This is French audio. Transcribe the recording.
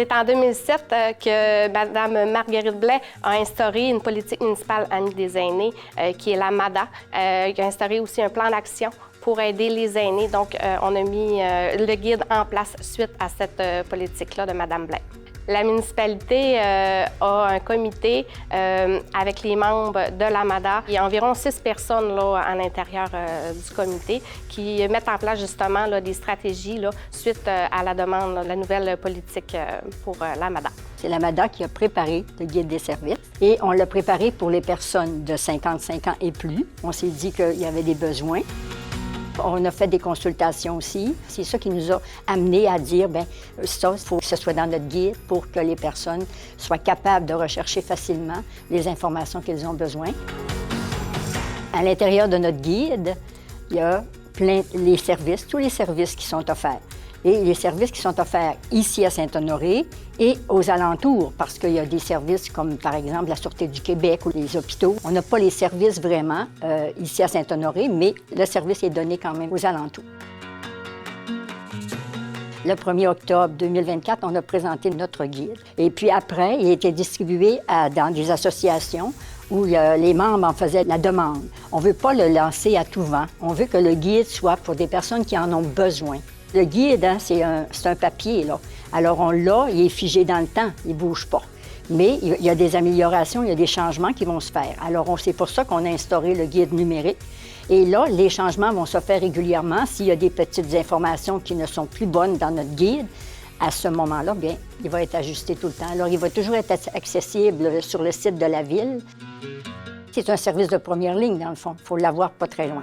C'est en 2007 que Mme Marguerite Blais a instauré une politique municipale amie des aînés, qui est la MADA. Il a instauré aussi un plan d'action pour aider les aînés. Donc, on a mis le guide en place suite à cette politique-là de Mme Blais. La municipalité a un comité avec les membres de la MADA. Il y a environ 6 personnes là, à l'intérieur du comité qui mettent en place justement là, des stratégies là, suite à la demande de la nouvelle politique pour la MADA. C'est la MADA qui a préparé le guide des services et on l'a préparé pour les personnes de 55 ans et plus. On s'est dit qu'il y avait des besoins. On a fait des consultations aussi. C'est ça qui nous a amenés à dire, bien, ça, il faut que ce soit dans notre guide pour que les personnes soient capables de rechercher facilement les informations qu'elles ont besoin. À l'intérieur de notre guide, il y a les services, tous les services qui sont offerts. Et les services qui sont offerts ici à Saint-Honoré et aux alentours, parce qu'il y a des services comme, par exemple, la Sûreté du Québec ou les hôpitaux. On n'a pas les services vraiment ici à Saint-Honoré, mais le service est donné quand même aux alentours. Le 1er octobre 2024, on a présenté notre guide. Et puis après, il a été distribué dans des associations où les membres en faisaient la demande. On ne veut pas le lancer à tout vent. On veut que le guide soit pour des personnes qui en ont besoin. Le guide, hein, c'est un papier, là. Alors, on l'a, il est figé dans le temps, il ne bouge pas. Mais il y a des améliorations, il y a des changements qui vont se faire. Alors, c'est pour ça qu'on a instauré le guide numérique. Et là, les changements vont se faire régulièrement. S'il y a des petites informations qui ne sont plus bonnes dans notre guide, à ce moment-là, bien, il va être ajusté tout le temps. Alors, il va toujours être accessible sur le site de la Ville. C'est un service de première ligne, dans le fond. Il faut l'avoir pas très loin.